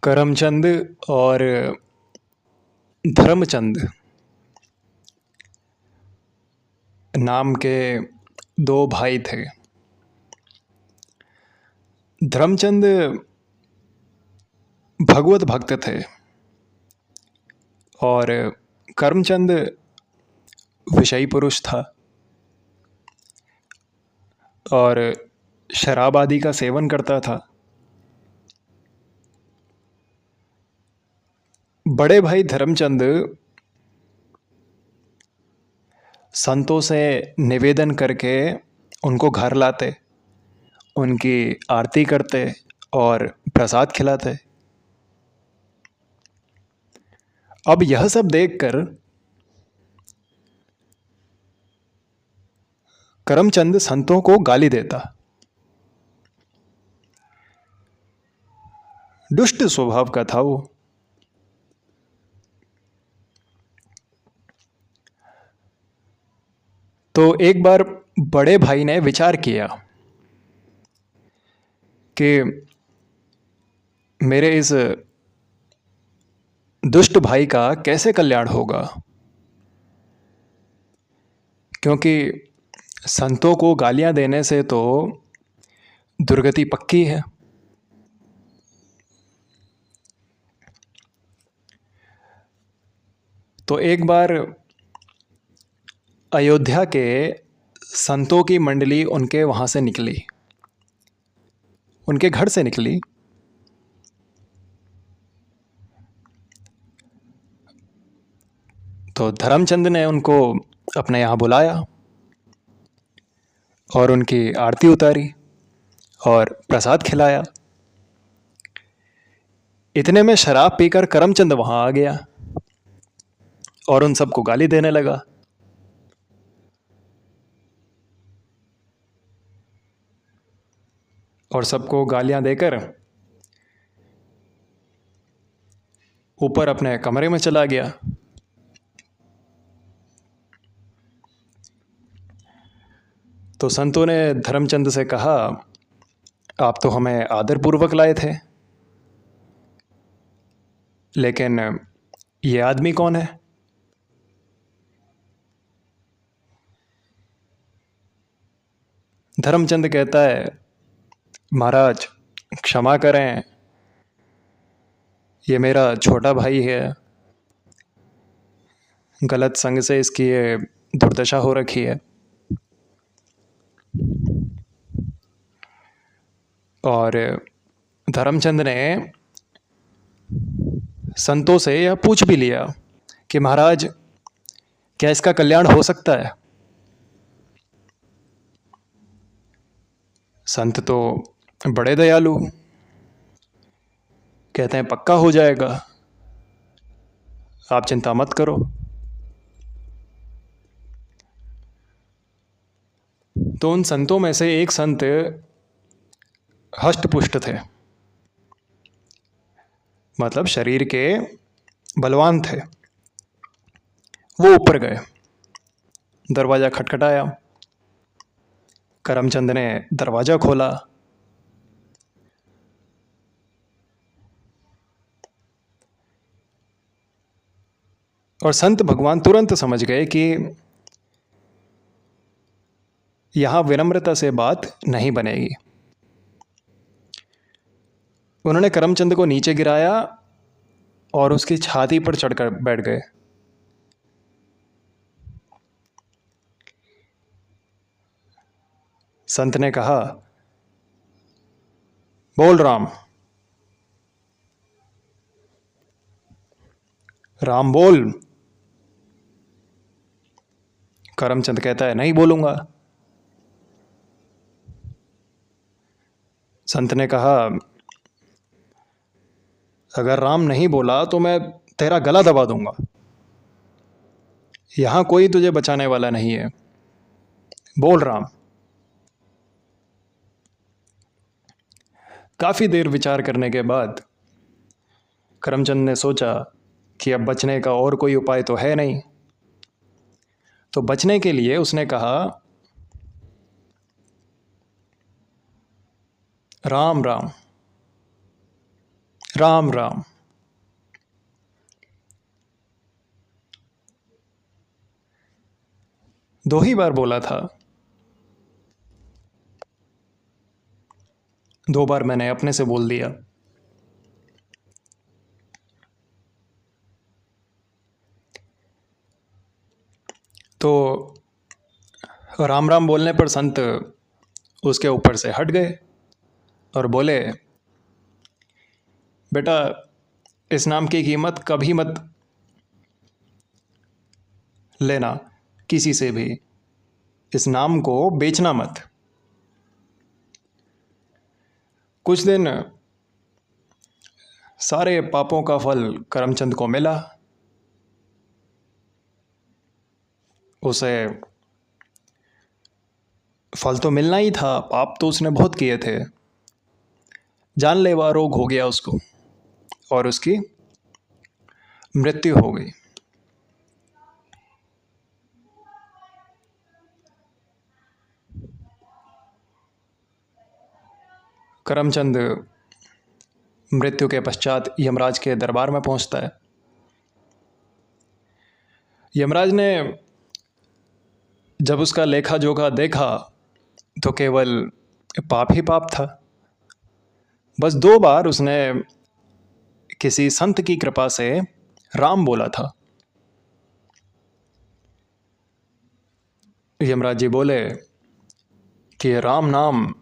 करमचंद और धर्मचंद नाम के दो भाई थे। धर्मचंद भगवत भक्त थे और करमचंद विषयी पुरुष था और शराब आदि का सेवन करता था। बड़े भाई धर्मचंद संतों से निवेदन करके उनको घर लाते, उनकी आरती करते और प्रसाद खिलाते। अब यह सब देखकर करमचंद संतों को गाली देता। दुष्ट स्वभाव का था वो। तो एक बार बड़े भाई ने विचार किया कि मेरे इस दुष्ट भाई का कैसे कल्याण होगा, क्योंकि संतों को गालियां देने से तो दुर्गति पक्की है। तो एक बार अयोध्या के संतों की मंडली उनके वहां से निकली, उनके घर से निकली। तो धर्मचंद ने उनको अपने यहाँ बुलाया और उनकी आरती उतारी और प्रसाद खिलाया। इतने में शराब पीकर करमचंद वहां आ गया और उन सबको गाली देने लगा। और सबको गालियां देकर ऊपर अपने कमरे में चला गया। तो संतों ने धर्मचंद से कहा, आप तो हमें आदरपूर्वक लाए थे, लेकिन ये आदमी कौन है? धर्मचंद कहता है, महाराज क्षमा करें, ये मेरा छोटा भाई है, गलत संग से इसकी ये दुर्दशा हो रखी है। और धर्मचंद ने संतों से यह पूछ भी लिया कि महाराज क्या इसका कल्याण हो सकता है? संत तो बड़े दयालु, कहते हैं पक्का हो जाएगा, आप चिंता मत करो। तो उन संतों में से एक संत हष्ट-पुष्ट थे, मतलब शरीर के बलवान थे। वो ऊपर गए, दरवाजा खटखटाया। करमचंद ने दरवाजा खोला। और संत भगवान तुरंत समझ गए कि यहां विनम्रता से बात नहीं बनेगी। उन्होंने करमचंद को नीचे गिराया और उसकी छाती पर चढ़कर बैठ गए। संत ने कहा, बोल राम, राम बोल। करमचंद कहता है, नहीं बोलूंगा। संत ने कहा, अगर राम नहीं बोला तो मैं तेरा गला दबा दूंगा, यहां कोई तुझे बचाने वाला नहीं है, बोल राम। काफी देर विचार करने के बाद करमचंद ने सोचा कि अब बचने का और कोई उपाय तो है नहीं। तो बचने के लिए उसने कहा, राम राम, राम राम। दो ही बार बोला था। दो बार मैंने अपने से बोल दिया। तो राम राम बोलने पर संत उसके ऊपर से हट गए और बोले, बेटा इस नाम की कीमत कभी मत लेना किसी से भी, इस नाम को बेचना मत। कुछ दिन सारे पापों का फल करमचंद को मिला। उसे फल तो मिलना ही था, पाप तो उसने बहुत किए थे। जानलेवा रोग हो गया उसको और उसकी मृत्यु हो गई। करमचंद मृत्यु के पश्चात यमराज के दरबार में पहुंचता है। यमराज ने जब उसका लेखा जोखा देखा तो केवल पाप ही पाप था। बस दो बार उसने किसी संत की कृपा से राम बोला था। यमराज जी बोले कि राम नाम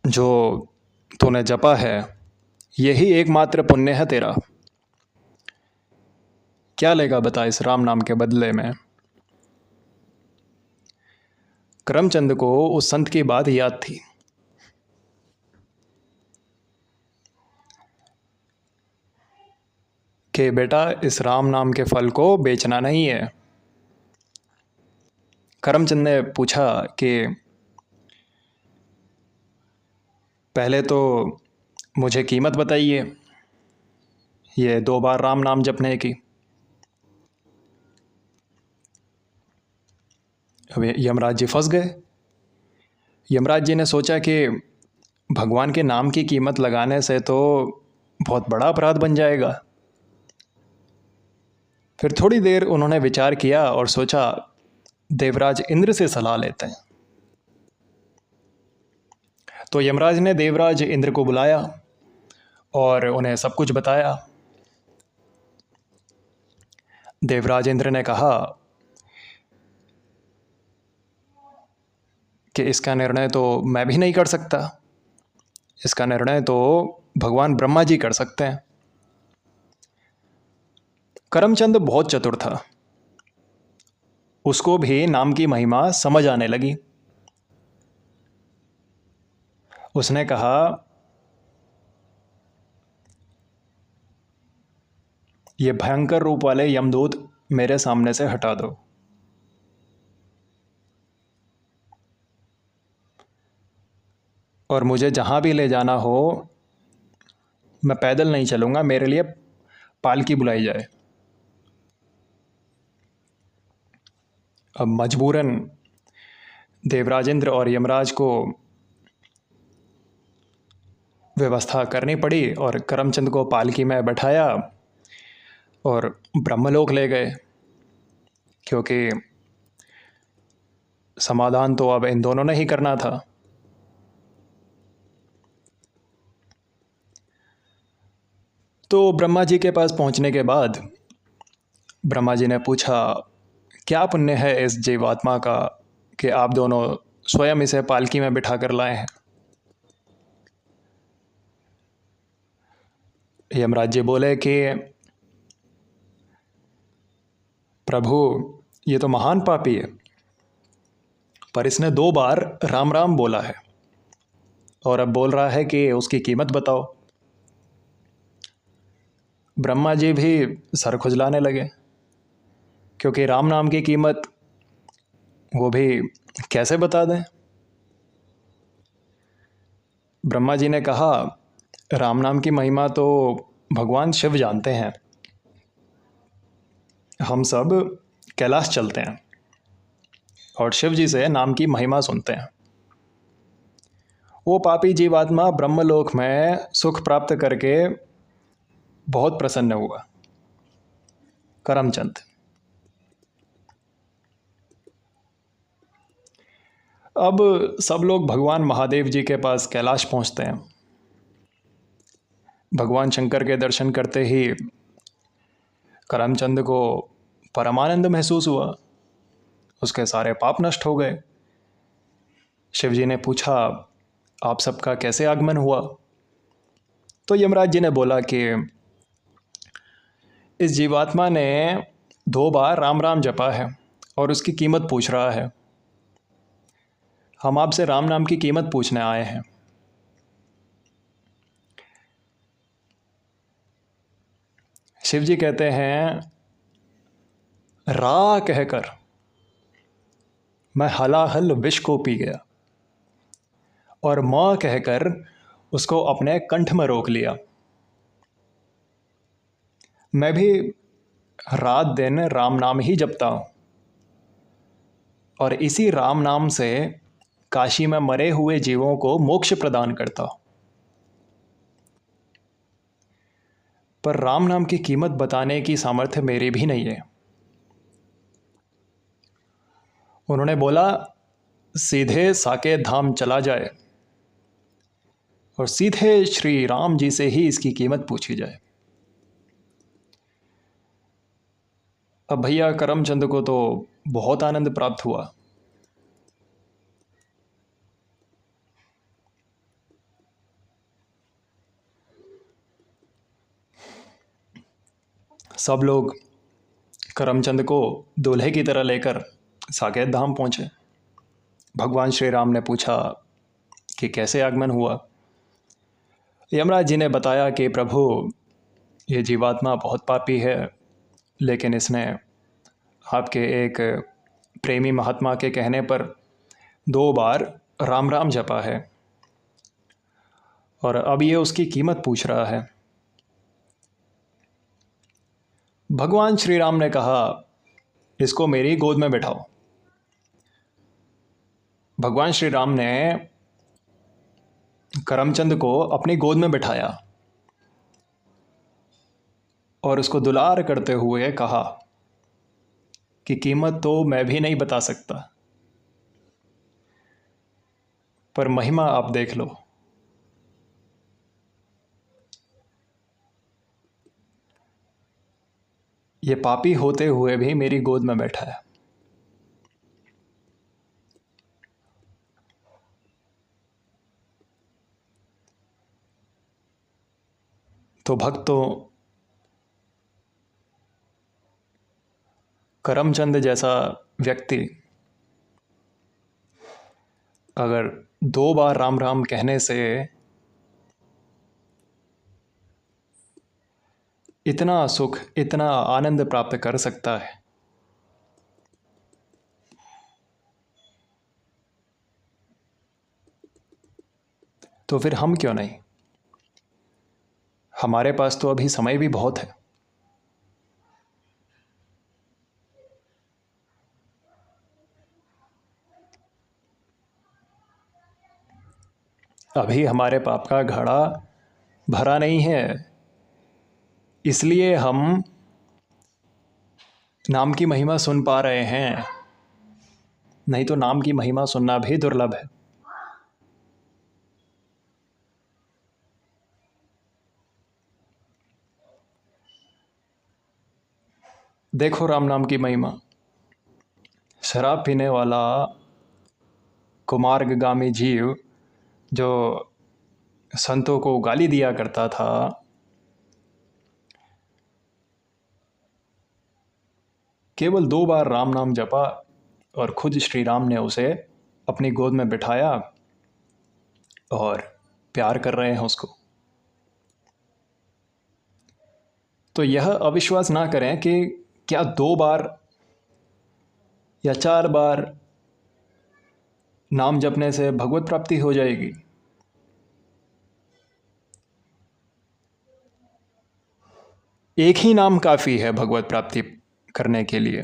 जो तूने जपा है यही एकमात्र पुण्य है तेरा। क्या लेगा बता इस राम नाम के बदले में। करमचंद को उस संत की बात याद थी कि बेटा इस राम नाम के फल को बेचना नहीं है। करमचंद ने पूछा कि पहले तो मुझे कीमत बताइए ये दो बार राम नाम जपने की। अब यमराज जी फंस गए। यमराज जी ने सोचा कि भगवान के नाम की कीमत लगाने से तो बहुत बड़ा अपराध बन जाएगा। फिर थोड़ी देर उन्होंने विचार किया और सोचा देवराज इंद्र से सलाह लेते हैं। तो यमराज ने देवराज इंद्र को बुलाया और उन्हें सब कुछ बताया। देवराज इंद्र ने कहा कि इसका निर्णय तो मैं भी नहीं कर सकता, इसका निर्णय तो भगवान ब्रह्मा जी कर सकते हैं। करमचंद बहुत चतुर था, उसको भी नाम की महिमा समझ आने लगी। उसने कहा, ये भयंकर रूप वाले यमदूत मेरे सामने से हटा दो। और मुझे जहाँ भी ले जाना हो मैं पैदल नहीं चलूँगा, मेरे लिए पालकी बुलाई जाए। अब मजबूरन देवराजेंद्र और यमराज को व्यवस्था करनी पड़ी और करमचंद को पालकी में बैठाया और ब्रह्मलोक ले गए, क्योंकि समाधान तो अब इन दोनों ने ही करना था। तो ब्रह्मा जी के पास पहुंचने के बाद ब्रह्मा जी ने पूछा, क्या पुण्य है इस जीवात्मा का कि आप दोनों स्वयं इसे पालकी में बिठा कर लाए हैं। यमराज जी बोले कि प्रभु ये तो महान पापी है, पर इसने दो बार राम राम बोला है और अब बोल रहा है कि उसकी कीमत बताओ। ब्रह्मा जी भी सर खुजलाने लगे, क्योंकि राम नाम की कीमत वो भी कैसे बता दें। ब्रह्मा जी ने कहा, राम नाम की महिमा तो भगवान शिव जानते हैं, हम सब कैलाश चलते हैं और शिव जी से नाम की महिमा सुनते हैं। वो पापी जीवात्मा ब्रह्मलोक में सुख प्राप्त करके बहुत प्रसन्न हुआ। करमचंद। अब सब लोग भगवान महादेव जी के पास कैलाश पहुंचते हैं। भगवान शंकर के दर्शन करते ही करमचंद को परमानंद महसूस हुआ, उसके सारे पाप नष्ट हो गए। शिवजी ने पूछा, आप सबका कैसे आगमन हुआ? तो यमराज जी ने बोला कि इस जीवात्मा ने 2 बार राम राम जपा है और उसकी कीमत पूछ रहा है। हम आपसे राम नाम की कीमत पूछने आए हैं। शिवजी कहते हैं, रा कहकर मैं हलाहल विष को पी गया और मां कहकर उसको अपने कंठ में रोक लिया। मैं भी रात दिन राम नाम ही जपता हूं और इसी राम नाम से काशी में मरे हुए जीवों को मोक्ष प्रदान करता हूं। पर राम नाम की कीमत बताने की सामर्थ्य मेरी भी नहीं है। उन्होंने बोला, सीधे साकेत धाम चला जाए और सीधे श्री राम जी से ही इसकी कीमत पूछी जाए। अब भैया करमचंद को तो बहुत आनंद प्राप्त हुआ। सब लोग करमचंद को दूल्हे की तरह लेकर साकेत धाम पहुंचे। भगवान श्री राम ने पूछा कि कैसे आगमन हुआ। यमराज जी ने बताया कि प्रभु, ये जीवात्मा बहुत पापी है, लेकिन इसने आपके एक प्रेमी महात्मा के कहने पर 2 बार राम राम जपा है और अब ये उसकी कीमत पूछ रहा है। भगवान श्री राम ने कहा, इसको मेरी गोद में बैठाओ। भगवान श्री राम ने करमचंद को अपनी गोद में बिठाया और उसको दुलार करते हुए कहा कि कीमत तो मैं भी नहीं बता सकता, पर महिमा आप देख लो। ये पापी होते हुए भी मेरी गोद में बैठा है। तो भक्तों, करमचंद जैसा व्यक्ति अगर 2 बार राम राम कहने से इतना सुख, इतना आनंद प्राप्त कर सकता है, तो फिर हम क्यों नहीं? हमारे पास तो अभी समय भी बहुत है। अभी हमारे पाप का घड़ा भरा नहीं है, इसलिए हम नाम की महिमा सुन पा रहे हैं, नहीं तो नाम की महिमा सुनना भी दुर्लभ है। देखो राम नाम की महिमा। शराब पीने वाला कुमार्गामी जीव जो संतों को गाली दिया करता था, केवल 2 बार राम नाम जपा और खुद श्री राम ने उसे अपनी गोद में बिठाया और प्यार कर रहे हैं उसको। तो यह अविश्वास ना करें कि क्या 2 बार या 4 बार नाम जपने से भगवत प्राप्ति हो जाएगी। एक ही नाम काफ़ी है भगवत प्राप्ति करने के लिए।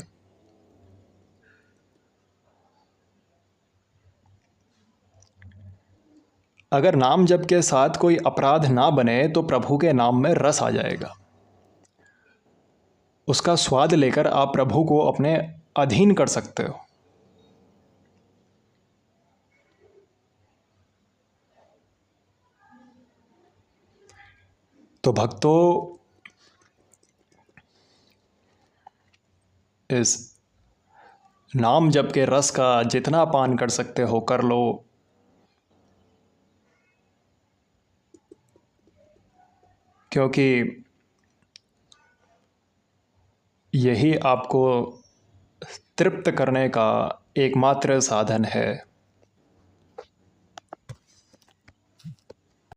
अगर नाम जप के साथ कोई अपराध ना बने तो प्रभु के नाम में रस आ जाएगा। उसका स्वाद लेकर आप प्रभु को अपने अधीन कर सकते हो। तो भक्तों, इस नाम जप के रस का जितना पान कर सकते हो कर लो, क्योंकि यही आपको तृप्त करने का एकमात्र साधन है।